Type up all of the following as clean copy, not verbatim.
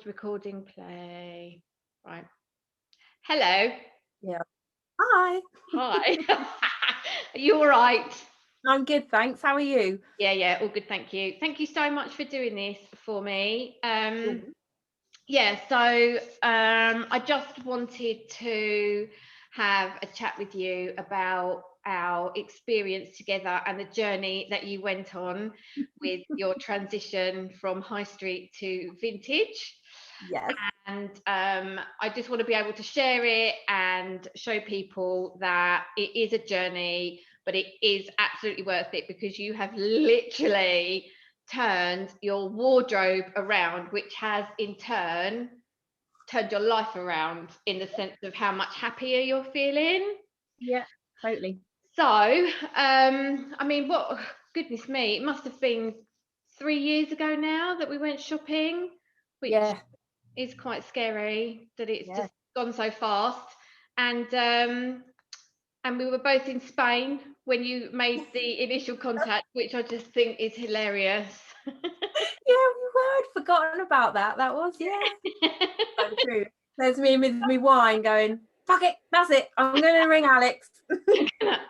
Recording play. Right. Hello. Yeah. Hi. Hi. Are you all right? I'm good, thanks. How are you? Yeah, all good, thank you. Thank you so much for doing this for me. I just wanted to have a chat with you about our experience together and the journey that you went on with your transition from high street to vintage. Yes. And I just want to be able to share it and show people that it is a journey, but it is absolutely worth it, because you have literally turned your wardrobe around, which has in turn turned your life around, in the sense of how much happier you're feeling. Yeah, totally. So, goodness me, it must have been 3 years ago now that we went shopping, which Yeah. is quite scary that it's Yeah. just gone so fast. And we were both in Spain when you made the initial contact, which I just think is hilarious. Yeah, we were. I'd forgotten about that. That was, so true. There's me with me wine going, fuck it, that's it. I'm gonna ring Alex.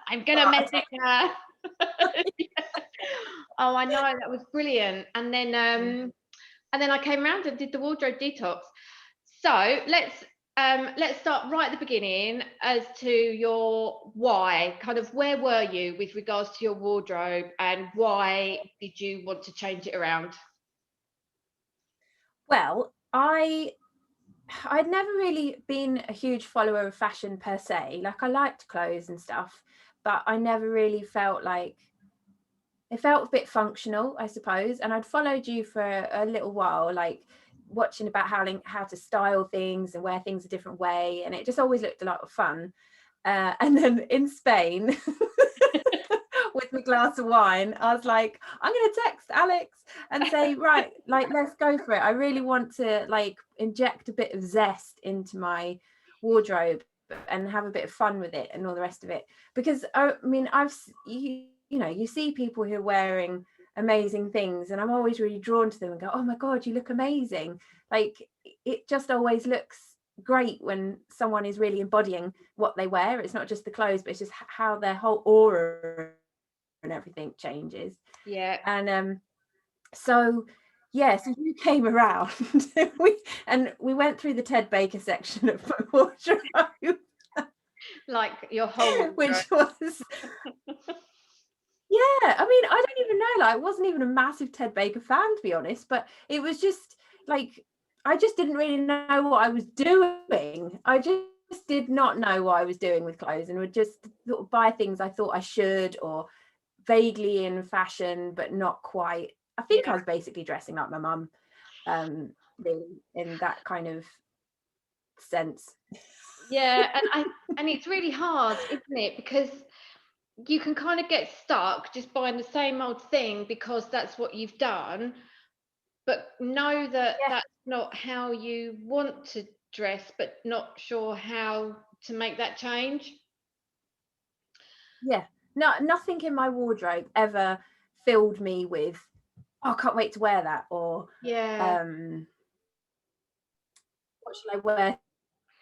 I'm gonna message her. Oh, I know, that was brilliant. And then I came around and did the wardrobe detox. So let's start right at the beginning as to your why. Kind of, where were you with regards to your wardrobe, and why did you want to change it around? Well, I'd never really been a huge follower of fashion per se. Like, I liked clothes and stuff, but I never really felt like it felt a bit functional, I suppose. And I'd followed you for a little while, like watching about how to style things and wear things a different way, and it just always looked a lot of fun. And then in Spain, with my glass of wine, I was like, I'm going to text Alex and say, right, like, let's go for it. I really want to like inject a bit of zest into my wardrobe and have a bit of fun with it and all the rest of it. Because I mean, you see people who are wearing amazing things, and I'm always really drawn to them and go, oh my God, you look amazing. Like, it just always looks great when someone is really embodying what they wear. It's not just the clothes, but it's just how their whole aura and everything changes. Yeah. And so you came around we went through the Ted Baker section of my wardrobe, Like your whole which was yeah, I mean, I don't even know, like, I wasn't even a massive Ted Baker fan, to be honest, but it was just like, I just didn't really know what I was doing. I just did not know what I was doing with clothes, and would just buy things I thought I should, or vaguely in fashion, but not quite. I think I was basically dressing like my mum, really, in that kind of sense. Yeah, and it's really hard, isn't it? Because you can kind of get stuck just buying the same old thing because that's what you've done, but know that Yeah. that's not how you want to dress, but not sure how to make that change. Yeah, no, nothing in my wardrobe ever filled me with, oh, I can't wait to wear that, or Yeah, what shall I wear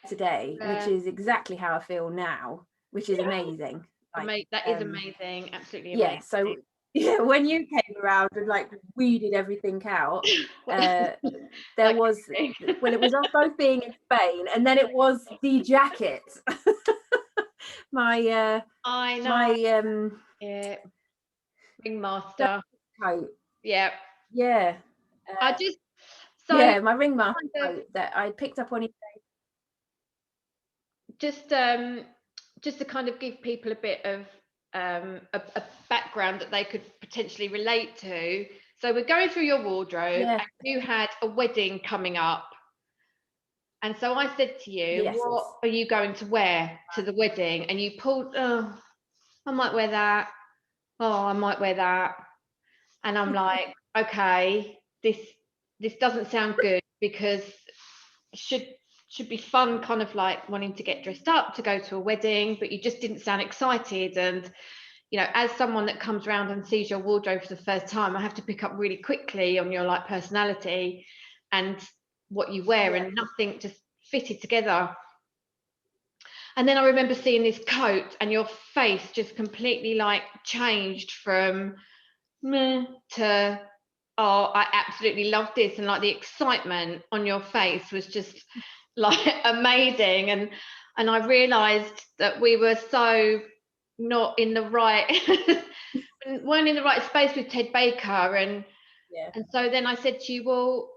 today, which is exactly how I feel now, which is amazing. Like, that is amazing, absolutely yeah, amazing. so yeah, when you came around and like weeded everything out, there Like was, everything. well, it was us both being in Spain, and then it was the jacket. my I know. my Yeah, ringmaster. coat. Yeah, Yeah. I just so Yeah, my ringmaster kind of coat that I picked up on eBay. just to kind of give people a bit of a background that they could potentially relate to. So we're going through your wardrobe, Yeah. and you had a wedding coming up. And so I said to you, Yes. what are you going to wear to the wedding? And you pulled, oh, I might wear that. Oh, I might wear that. And I'm like, okay, this doesn't sound good, because should be fun, kind of like wanting to get dressed up to go to a wedding, but you just didn't sound excited. And as someone that comes around and sees your wardrobe for the first time, I have to pick up really quickly on your like personality. And what you wear, Yeah. and nothing just fitted together. And then I remember seeing this coat, and your face just completely like changed from meh to, oh, I absolutely love this. And like the excitement on your face was just like amazing. And I realized that we were so not in the right weren't in the right space with Ted Baker. And so then I said to you, well,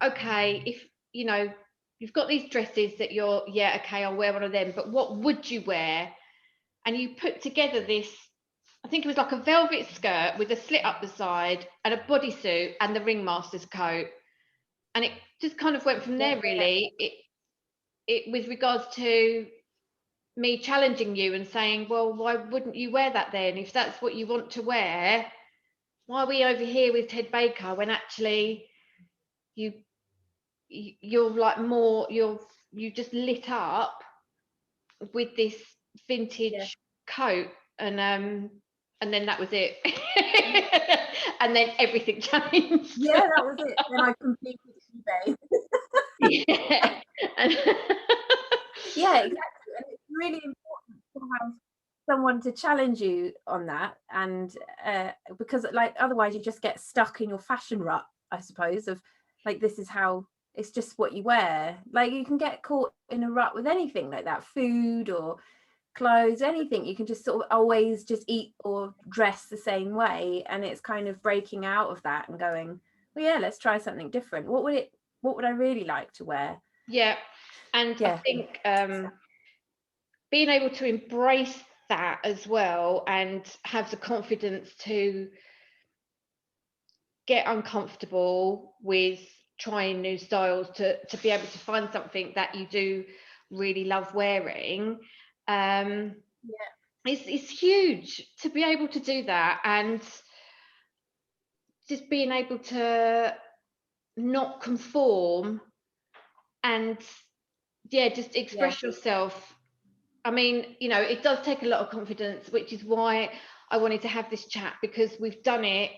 okay, if you know you've got these dresses that you're, yeah, okay, I'll wear one of them, but what would you wear? And you put together this, I think it was like a velvet skirt with a slit up the side and a bodysuit and the ringmaster's coat. And it just kind of went from there, really. It with regards to me challenging you and saying, well, why wouldn't you wear that then? If that's what you want to wear, why are we over here with Ted Baker when actually you're like more, you just lit up with this vintage coat. And then that was it. And then everything changed. Yeah, that was it. Then I completed eBay. Yeah. Yeah, exactly. And it's really important to have someone to challenge you on that, and because like otherwise you just get stuck in your fashion rut, I suppose, of like, this is how, it's just what you wear. Like you can get caught in a rut with anything like that, food or clothes, anything. You can just sort of always just eat or dress the same way, and it's kind of breaking out of that and going, well, yeah, let's try something different. What would I really like to wear? Yeah. And I think being able to embrace that as well, and have the confidence to get uncomfortable with trying new styles, to be able to find something that you do really love wearing, it's huge to be able to do that. And just being able to not conform and just express yourself. I mean, it does take a lot of confidence, which is why I wanted to have this chat, because we've done it,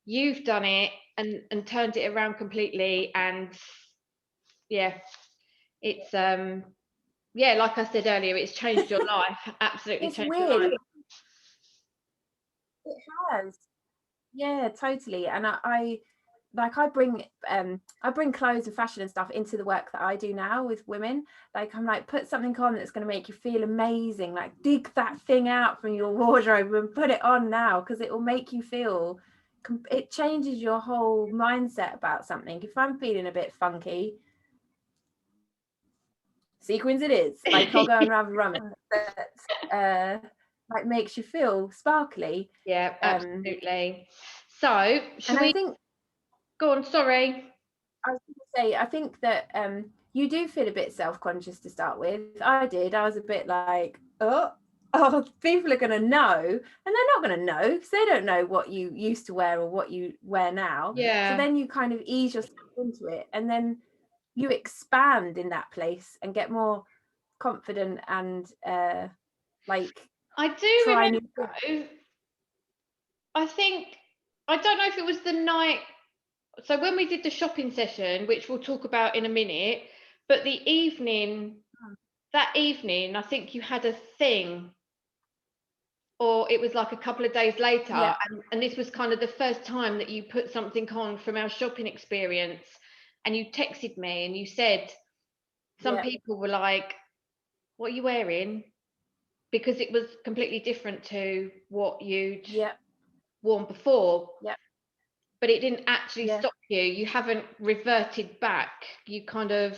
you've done it, and turned it around completely. And it's like I said earlier, it's changed your life. Absolutely It's changed weird. your life. It has. Yeah, totally. And I bring clothes and fashion and stuff into the work that I do now with women. Like I'm like, put something on that's going to make you feel amazing. Like dig that thing out from your wardrobe and put it on now, because it will make you feel, it changes your whole mindset about something. If I'm feeling a bit funky, sequins it is. Like I'll go and have a run that like makes you feel sparkly. Yeah, absolutely. So should we go on? Sorry, I was going to say, I think that you do feel a bit self-conscious to start with. I did. I was a bit like, oh, people are going to know, and they're not going to know, because they don't know what you used to wear or what you wear now. Yeah. So then you kind of ease yourself into it, and then you expand in that place and get more confident and like. I do remember, I think, I don't know if it was the night, so when we did the shopping session, which we'll talk about in a minute, but the evening, that evening, I think you had a thing, or it was like a couple of days later, and this was kind of the first time that you put something on from our shopping experience, and you texted me and you said, some people were like, what are you wearing? Because it was completely different to what you'd worn before. But it didn't actually stop you. You haven't reverted back. You kind of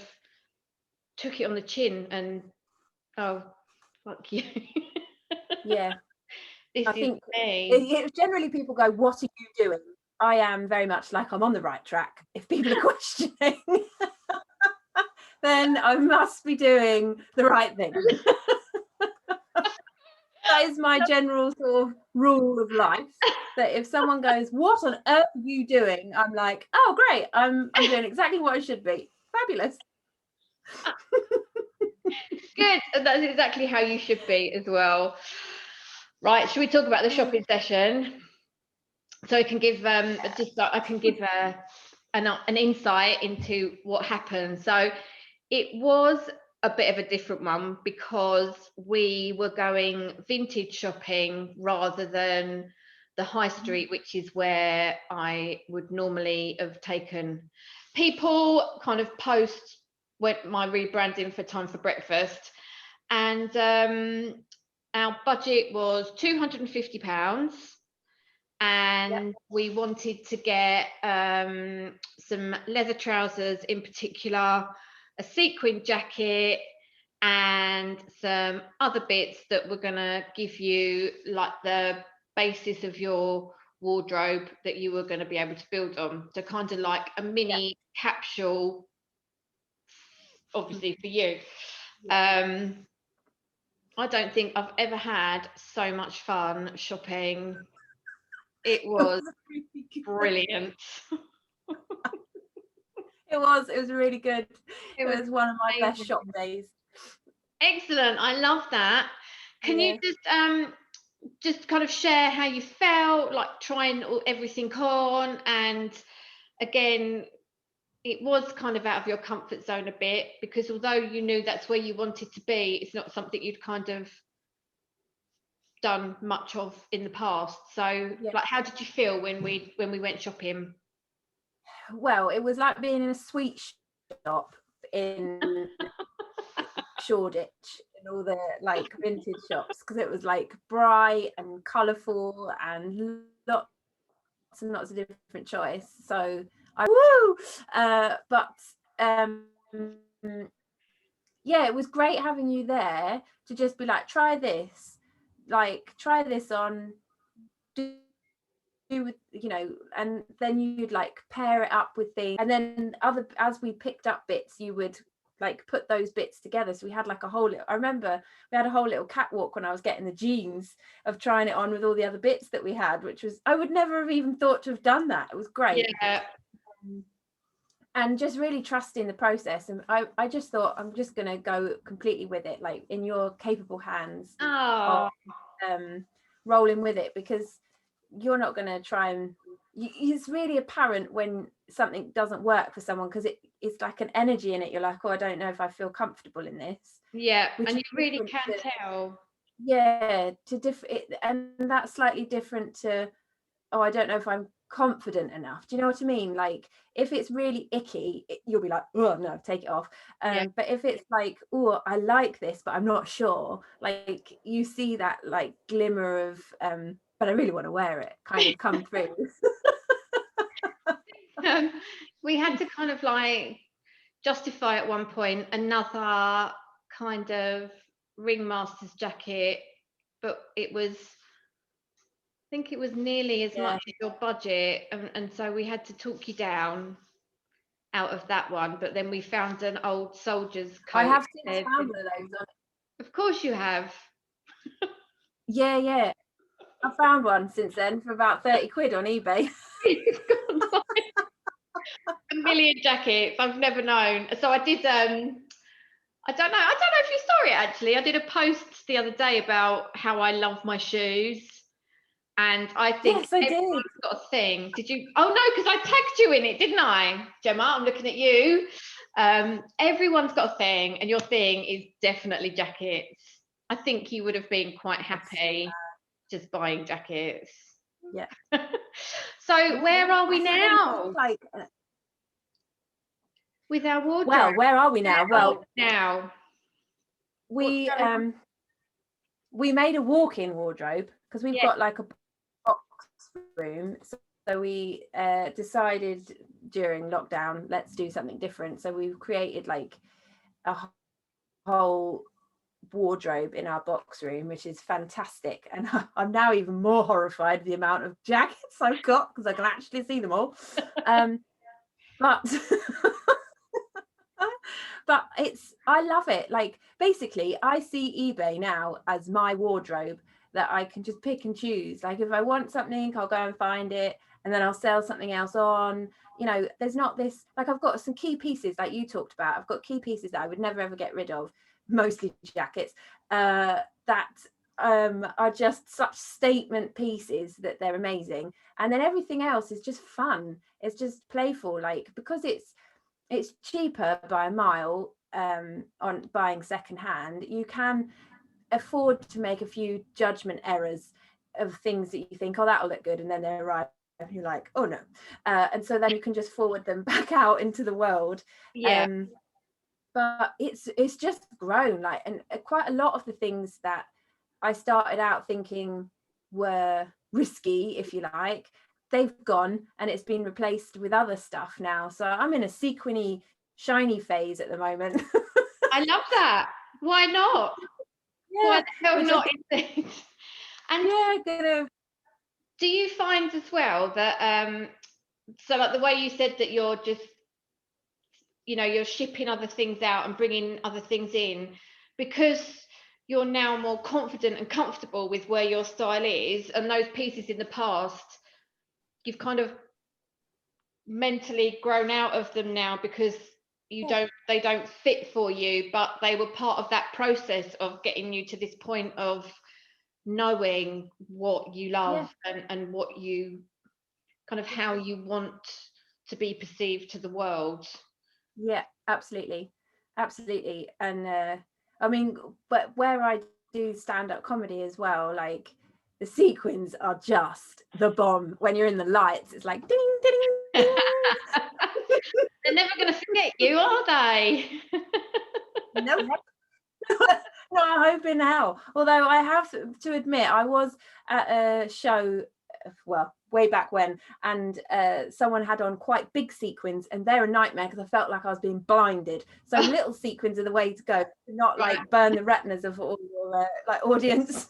took it on the chin and, oh, fuck you. I think generally people go, what are you doing? I am very much like, I'm on the right track. If people are questioning, then I must be doing the right thing. That is my general sort of rule of life, that if someone goes, what on earth are you doing? I'm like, oh, great. I'm doing exactly what I should be. Fabulous. Good. And that's exactly how you should be as well. Right. Should we talk about the shopping session? So I can give I can give an insight into what happened. So it was a bit of a different one because we were going vintage shopping rather than the high street, which is where I would normally have taken people kind of post my rebranding for Time for Breakfast. And our budget was £250. And we wanted to get some leather trousers in particular, a sequin jacket, and some other bits that were going to give you like the basis of your wardrobe that you were going to be able to build on. So kind of like a mini capsule, obviously for you. I don't think I've ever had so much fun shopping. It was brilliant. It was really good. It was one of my best shop days. Excellent. I love that. Can you just kind of share how you felt, like trying everything on? And again, it was kind of out of your comfort zone a bit, because although you knew that's where you wanted to be, it's not something you'd kind of done much of in the past. So like, how did you feel when we went shopping? Well, it was like being in a sweet shop in Shoreditch, and all the like vintage shops, because it was like bright and colourful and lots and lots of different choice. So it was great having you there to just be like, try this on, do with, you know, and then you'd like pair it up with things, and then as we picked up bits, you would like put those bits together. So we had like I remember we had a whole little catwalk when I was getting the jeans, of trying it on with all the other bits that we had, which was, I would never have even thought to have done that. It was great. And just really trusting the process. And I just thought, I'm just going to go completely with it, like in your capable hands, of, rolling with it, because you're not going to try and it's really apparent when something doesn't work for someone, because it's like an energy in it. You're like, oh, I don't know if I feel comfortable in this. And you really can tell. And that's slightly different to, oh, I don't know if I'm confident enough. Do you know what I mean? Like, if it's really icky, you'll be like, oh no, take it off. But if it's like, oh, I like this but I'm not sure, like you see that like glimmer of but I really want to wear it kind of come through. We had to kind of like justify at one point another kind of ringmaster's jacket, but it was, I think it was nearly as much as your budget, and so we had to talk you down out of that one. But then we found an old soldier's coat. I have since found one of those. Of course you have. Yeah. I found one since then for about 30 quid on eBay. A million jackets. I've never known. So I did. I don't know if you saw it actually. I did a post the other day about how I love my shoes. And I think everyone's got a thing. Did you? Oh no, because I tagged you in it, didn't I, Gemma? I'm looking at you. Everyone's got a thing, and your thing is definitely jackets. I think you would have been quite happy just buying jackets. Yeah. So where are we now? Like with our wardrobe. Well, where are we now? Now we made a walk-in wardrobe, because we've got like a box room. So we decided during lockdown, let's do something different. So we've created like a whole wardrobe in our box room, which is fantastic. And I'm now even more horrified the amount of jackets I've got, because I can actually see them all. But I love it. Like, basically I see eBay now as my wardrobe that I can just pick and choose. Like, if I want something, I'll go and find it, and then I'll sell something else on. You know, there's not this, like, I've got some key pieces like you talked about. I've got key pieces that I would never ever get rid of, mostly jackets, that are just such statement pieces that they're amazing, and then everything else is just fun. It's just playful, like, because it's cheaper by a mile on buying secondhand. You can afford to make a few judgment errors of things that you think, oh, that'll look good, and then they arrive and you're like, oh no. And so then you can just forward them back out into the world. But it's just grown, like, and quite a lot of the things that I started out thinking were risky, if you like, they've gone, and it's been replaced with other stuff now. So I'm in a sequiny, shiny phase at the moment. I love that. Why not? Why the hell not? And do you find as well that so like the way you said that you're just, you're shipping other things out and bringing other things in, because you're now more confident and comfortable with where your style is, and those pieces in the past, you've kind of mentally grown out of them now because they don't fit for you, but they were part of that process of getting you to this point of knowing what you love and what you kind of, how you want to be perceived to the world. Yeah, absolutely. And I mean, but where I do stand-up comedy as well, like, the sequins are just the bomb. When you're in the lights, it's like ding ding ding. They're never going to forget you, are they? No. No, I hope in hell. Although I have to admit, I was at a show, well, way back when, and someone had on quite big sequins, and they're a nightmare because I felt like I was being blinded. So little sequins are the way to go, not like burn the retinas of all your like audience.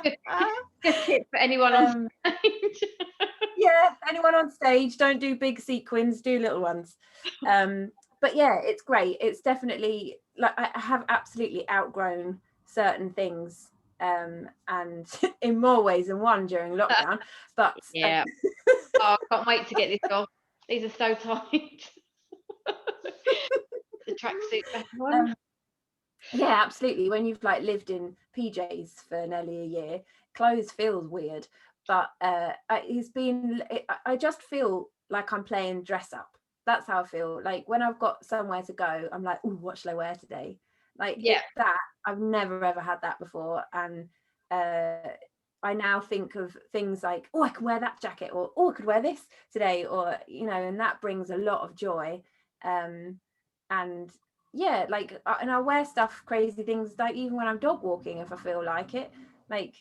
Good tip for anyone on stage. Yeah, anyone on stage, don't do big sequins, do little ones. But yeah, it's great. It's definitely, like, I have absolutely outgrown certain things, and in more ways than one during lockdown. But yeah, I can't wait to get this off. These are so tight. The tracksuit back on. Yeah, absolutely. When you've like lived in PJs for nearly a year, clothes feels weird. But I just feel like I'm playing dress up. That's how I feel. Like, when I've got somewhere to go, I'm like, oh, what shall I wear today? Like, that I've never ever had that before. And I now think of things like, oh, I can wear that jacket, or oh, I could wear this today, or and that brings a lot of joy. And yeah, like, and I wear stuff, crazy things, like even when I'm dog walking, if I feel like it, like,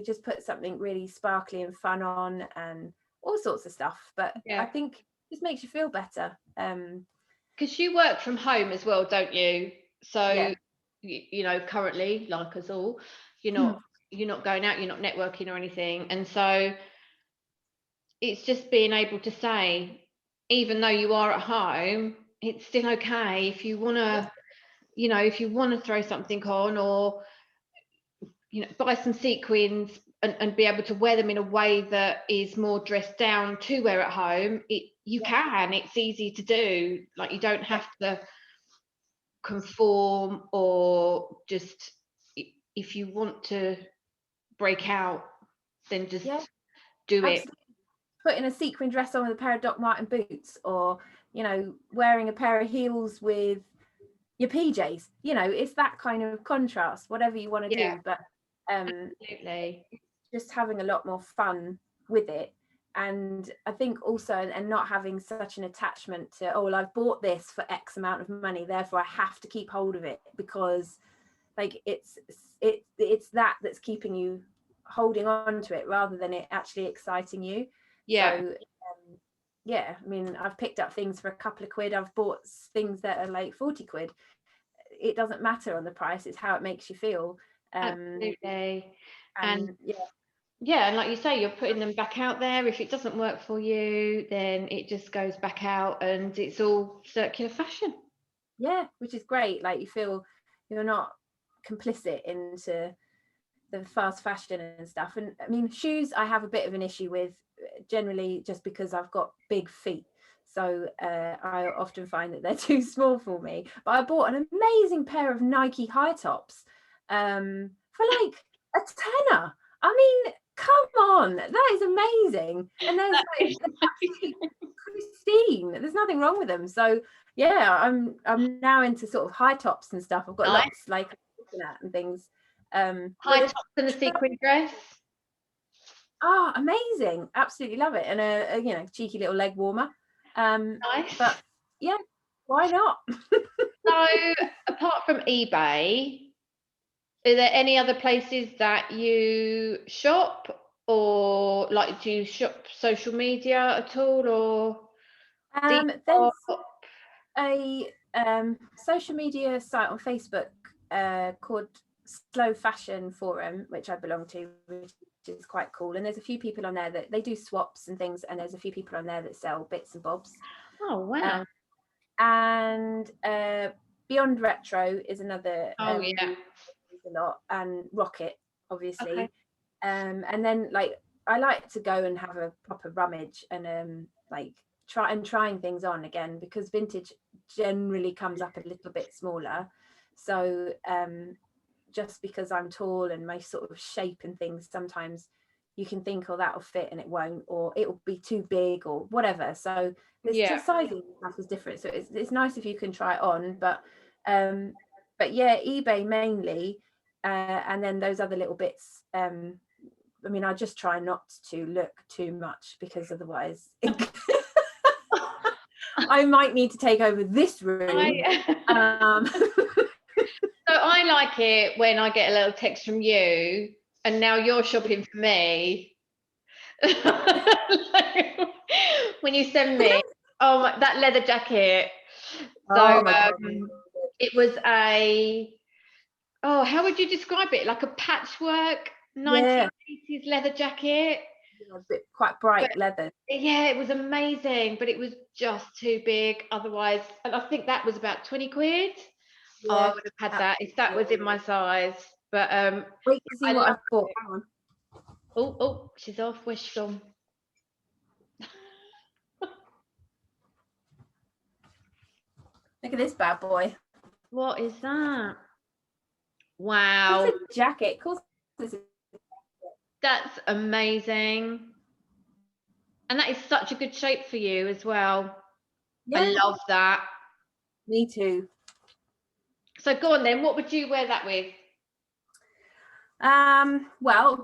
just put something really sparkly and fun on, and all sorts of stuff. But I think this makes you feel better. Because you work from home as well, don't you? So currently, like us all, you're not going out, you're not networking or anything, and so it's just being able to say, even though you are at home, it's still okay if you want to, if you want to throw something on, or buy some sequins and be able to wear them in a way that is more dressed down to wear at home. You can. It's easy to do. Like, you don't have to conform, or just, if you want to break out, then just do it. Putting a sequin dress on with a pair of Doc Marten boots, or wearing a pair of heels with your PJs, it's that kind of contrast, whatever you want to do. But absolutely, just having a lot more fun with it. And I think also, and not having such an attachment to, oh, well, I've bought this for X amount of money, therefore I have to keep hold of it, because like it's that's keeping you holding on to it, rather than it actually exciting you. So I mean, I've picked up things for a couple of quid, I've bought things that are like 40 quid. It doesn't matter on the price, it's how it makes you feel. Absolutely. And and like you say, you're putting them back out there. If it doesn't work for you, then it just goes back out, and it's all circular fashion. Which is great. Like, you feel you're not complicit into the fast fashion and stuff. And I mean, shoes I have a bit of an issue with, generally just because I've got big feet, so I often find that they're too small for me. But I bought an amazing pair of Nike high tops for like a tenner. I mean, come on, that is amazing. And there's like pristine. There's nothing wrong with them. So yeah, I'm now into sort of high tops and stuff. I've got lots like looking at and things. High tops and a sequin dress. Oh, amazing. Absolutely love it. And a you know, cheeky little leg warmer. Nice. But yeah, why not? So apart from eBay, are there any other places that you shop, or like do you shop social media at all, or There's a social media site on Facebook called Slow Fashion Forum, which I belong to, which is quite cool. And there's a few people on there that they do swaps and things, and there's a few people on there that sell bits and bobs. Oh wow. And Beyond Retro is another. Oh yeah. A lot, and Rocket, obviously. Okay. And then like I like to go and have a proper rummage and like trying things on again, because vintage generally comes up a little bit smaller. So just because I'm tall and my sort of shape and things, sometimes you can think, oh, that'll fit, and it won't, or it'll be too big or whatever. So there's just sizing stuff is different. So it's nice if you can try it on, but yeah, eBay mainly, and then those other little bits. I mean, I just try not to look too much, because otherwise I might need to take over this room. So I like it when I get a little text from you, and now you're shopping for me. Like, when you send me, oh my, that leather jacket. So it was how would you describe it? Like a patchwork 1980s leather jacket. A bit quite bright leather. Yeah, it was amazing, but it was just too big otherwise. And I think that was about 20 quid. Yeah, I would have had that if that was in my size. But wait to see what I've bought. Hang on. Oh, she's off. Where's she gone? Look at this bad boy. What is that? Wow. It's a jacket. Of course, that's amazing. And that is such a good shape for you as well. Yeah. I love that. Me too. So go on then. What would you wear that with? Well,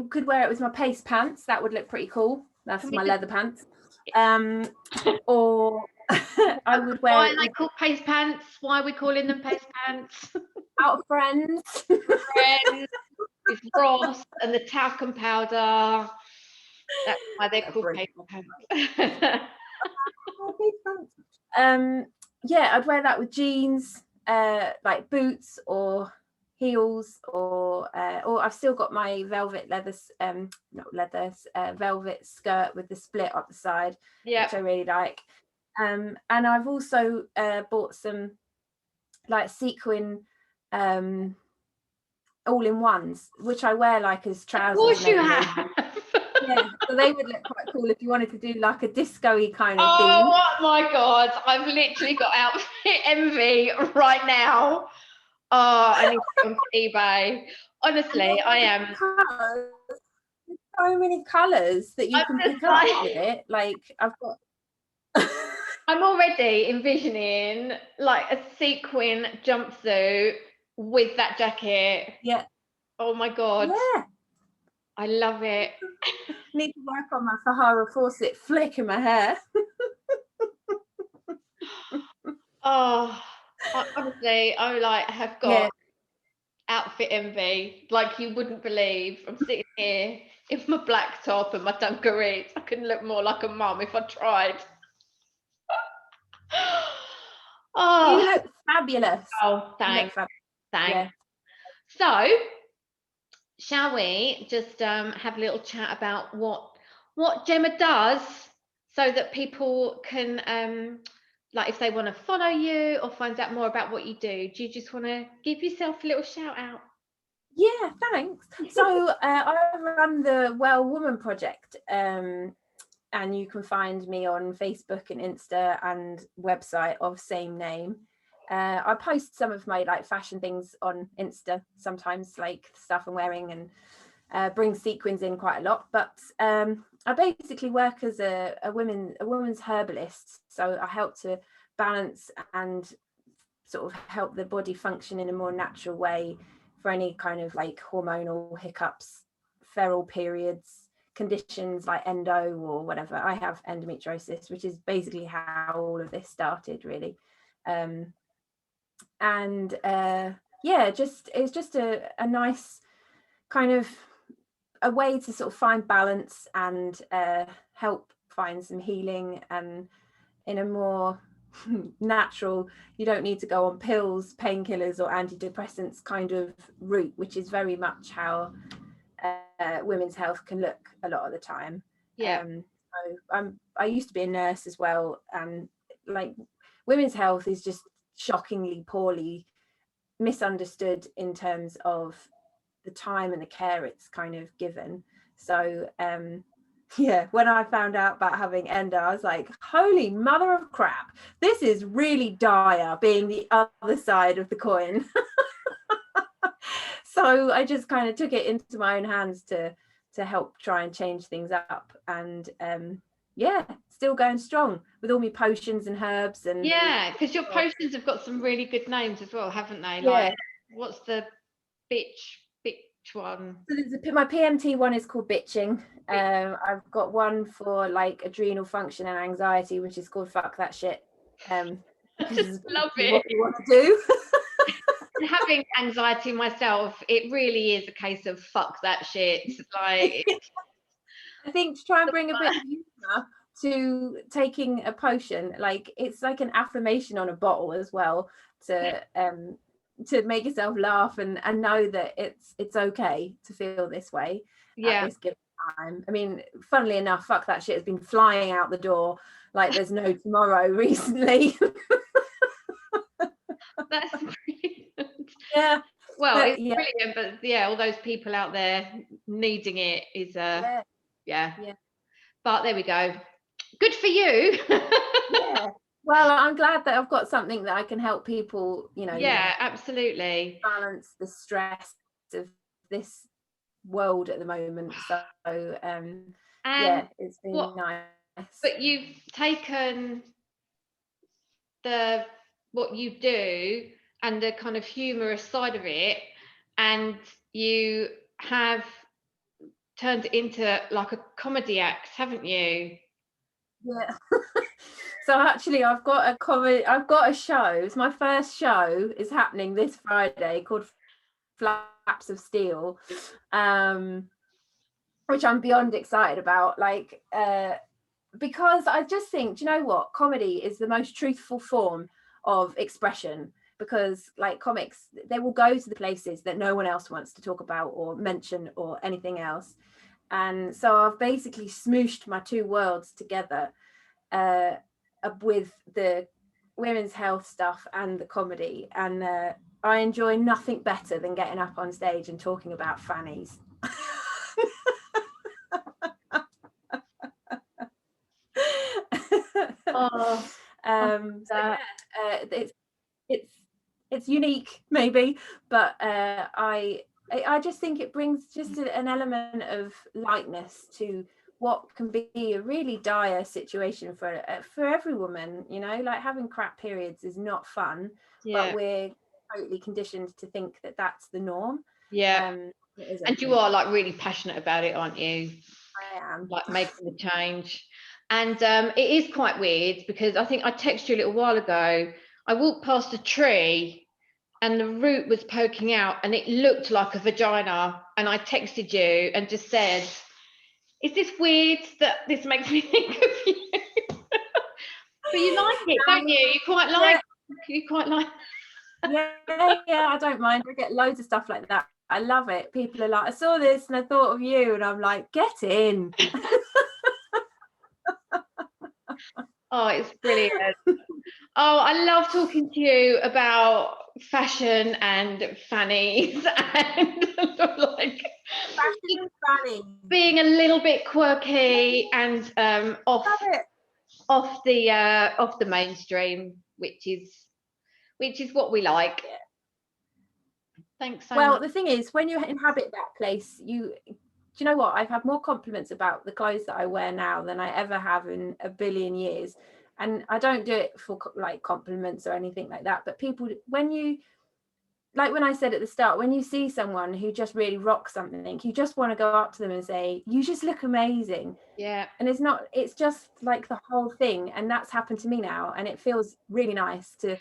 could wear it with my paste pants. That would look pretty cool. That's my leather pants. Or I would wear. Why are they called paste pants? Why are we calling them paste pants? Out of Friends. Friends with Ross and the talcum powder. That's why they're called paste pants. Yeah, I'd wear that with jeans, like boots or heels, or I've still got my velvet velvet skirt with the split up the side, which I really like. And I've also bought some like sequin all-in-ones, which I wear like as trousers. Of course you have. Yeah, so they would look quite cool if you wanted to do like a disco-y kind of theme. Oh my god, I've literally got outfit envy right now. Oh, I need to go on eBay. Honestly, I am. There's so many colours that you can pick up with it. Like I've got. I'm already envisioning like a sequin jumpsuit with that jacket. Yeah. Oh my god. Yeah. I love it. Need to work on my Sahara Fawcett flick in my hair. Oh, honestly, I have got outfit envy like you wouldn't believe. I'm sitting here in my black top and my dungarees. I couldn't look more like a mum if I tried. Oh, you look fabulous. Oh, thanks. Thanks. So, shall we just have a little chat about what Gemma does, so that people can like if they want to follow you or find out more about what you do you just want to give yourself a little shout out? Yeah, thanks. So I run the Well Woman Project, and you can find me on Facebook and Insta and website of same name. I post some of my like fashion things on Insta sometimes, like stuff I'm wearing, and bring sequins in quite a lot. But I basically work as a woman's herbalist, so I help to balance and sort of help the body function in a more natural way for any kind of like hormonal hiccups, feral periods, conditions like endo or whatever. I have endometriosis, which is basically how all of this started, really. Yeah, just it's just a nice kind of a way to sort of find balance and help find some healing, and in a more natural, you don't need to go on pills, painkillers or antidepressants kind of route, which is very much how women's health can look a lot of the time. So I used to be a nurse as well, and like women's health is just shockingly poorly misunderstood in terms of the time and the care it's kind of given. So yeah, when I found out about having endo, I was like, holy mother of crap, this is really dire, being the other side of the coin. So I just kind of took it into my own hands to help try and change things up. And yeah, still going strong with all my potions and herbs. And yeah, because your potions have got some really good names as well, haven't they? Yeah. Like, what's the bitch one? So my PMT one is called bitching. I've got one for like adrenal function and anxiety, which is called fuck that shit. Because love it. What you want to do. Having anxiety myself, it really is a case of fuck that shit. Like, I think to try and bring a bit of humor to taking a potion, like it's like an affirmation on a bottle as well, to make yourself laugh and know that it's okay to feel this way at this given time. I mean, funnily enough, fuck that shit has been flying out the door like there's no tomorrow recently. That's brilliant. Yeah. Well, it's brilliant, but yeah, all those people out there needing it is yeah. But there we go. Good for you. Yeah. Well, I'm glad that I've got something that I can help people, you know. Yeah, absolutely. Balance the stress of this world at the moment. So yeah, it's been nice. But you've taken what you do and the kind of humorous side of it, and you have turned it into like a comedy act, haven't you? Yeah. So actually I've got a show. It's my first show. Is happening this Friday, called Flaps of Steel, which I'm beyond excited about. Like because I just think, do you know what, comedy is the most truthful form of expression, because like comics, they will go to the places that no one else wants to talk about or mention or anything else. And so I've basically smooshed my two worlds together, with the women's health stuff and the comedy, and I enjoy nothing better than getting up on stage and talking about fannies. It's unique maybe, but I just think it brings just an element of lightness to what can be a really dire situation for every woman, you know. Like having crap periods is not fun, but we're totally conditioned to think that that's the norm. And you are like really passionate about it, aren't you? I am. Like making the change. And it is quite weird, because I think I texted you a little while ago. I walked past a tree and the root was poking out and it looked like a vagina, and I texted you and just said, is this weird that this makes me think of you? But you like it, don't you? You quite like yeah, I don't mind. I get loads of stuff like that. I love it. People are like, I saw this and I thought of you, and I'm like, get in. Oh, it's brilliant. Oh, I love talking to you about fashion and fannies and like fashion and fannies, being a little bit quirky and off the mainstream, which is which is what we like. Yeah. Thanks so Well, much. the thing is, when you inhabit that place, do you know what? I've had more compliments about the clothes that I wear now than I ever have in a billion years. And I don't do it for like compliments or anything like that. But people, when you, like when I said at the start, when you see someone who just really rocks something, you just want to go up to them and say, you just look amazing. Yeah. And it's just like the whole thing. And that's happened to me now. And it feels really nice to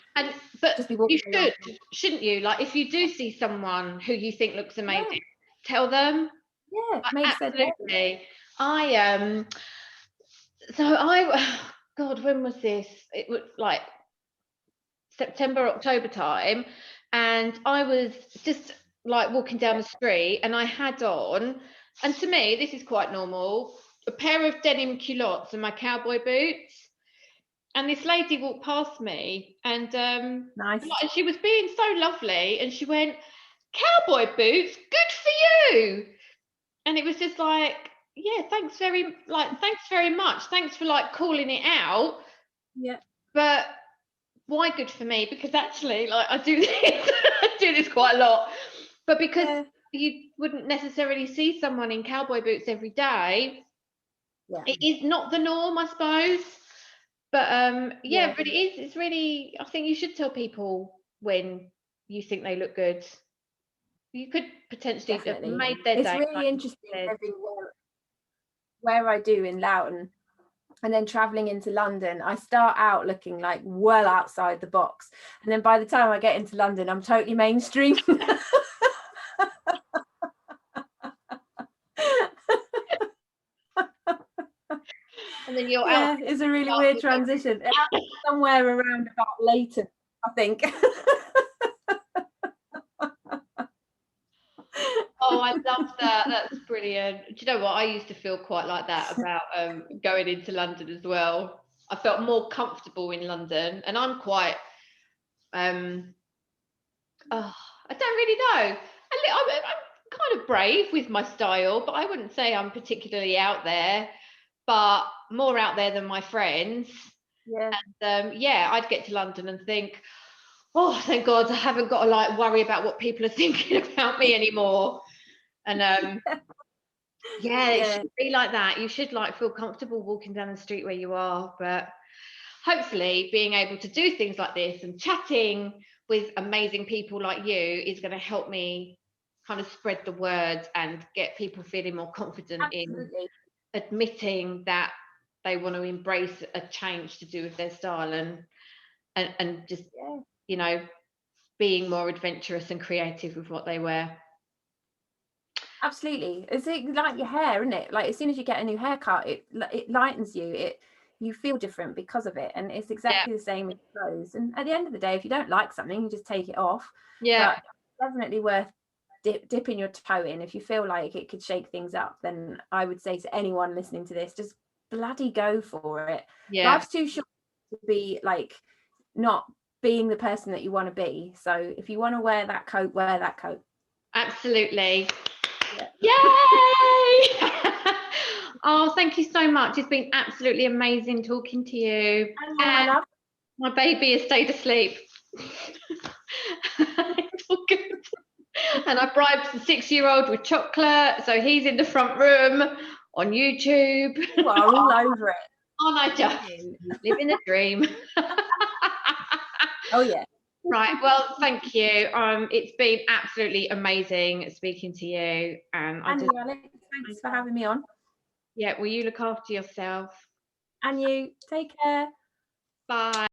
but just be you walking around. shouldn't you? Like, if you do see someone who you think looks amazing, tell them. Yeah, makes their day. Absolutely. God, when was this? It was like September, October time, and I was just like walking down the street, and I had on, and to me this is quite normal, a pair of denim culottes and my cowboy boots, and this lady walked past me, and Nice. and she was being so lovely, and she went, "Cowboy boots, good for you," and it was just like, yeah, thanks very much, thanks for like calling it out. Yeah. But why good for me? Because actually, like, I do this, I do this quite a lot, but because you wouldn't necessarily see someone in cowboy boots every day, it is not the norm, I suppose. But but it's really, I think you should tell people when you think they look good. You could potentially have made their day. It's really interesting living where I do in Loughton, and then traveling into London. I start out looking like well outside the box, and then by the time I get into London, I'm totally mainstream. And then you're it's a really weird transition. Somewhere around about Leighton, I think. Oh, I love that. That's brilliant. Do you know what? I used to feel quite like that about going into London as well. I felt more comfortable in London, and I'm quite I don't really know. I'm kind of brave with my style, but I wouldn't say I'm particularly out there, but more out there than my friends. Yeah. And I'd get to London and think, oh, thank God, I haven't got to like worry about what people are thinking about me anymore. And it should be like that. You should like feel comfortable walking down the street where you are. But hopefully being able to do things like this and chatting with amazing people like you is going to help me kind of spread the word and get people feeling more confident in admitting that they want to embrace a change to do with their style, and just you know, being more adventurous and creative with what they wear. Absolutely. It's like your hair, isn't it? Like as soon as you get a new haircut, it lightens you. You feel different because of it, and it's exactly the same with clothes. And at the end of the day, if you don't like something, you just take it off. Yeah, but definitely worth dipping your toe in. If you feel like it could shake things up, then I would say to anyone listening to this, just bloody go for it. Life's too short to be like not being the person that you want to be. So if you want to wear that coat, wear that coat. Absolutely. Yay! Oh, thank you so much. It's been absolutely amazing talking to you. My love. My baby has stayed asleep. It's all good. And I bribed the 6-year-old with chocolate, so he's in the front room on YouTube. You are all over it. Aren't I just living a dream? Oh yeah. Right, well, thank you. It's been absolutely amazing speaking to you. And Alex, thanks for having me on. Yeah, will you look after yourself? And you, take care. Bye.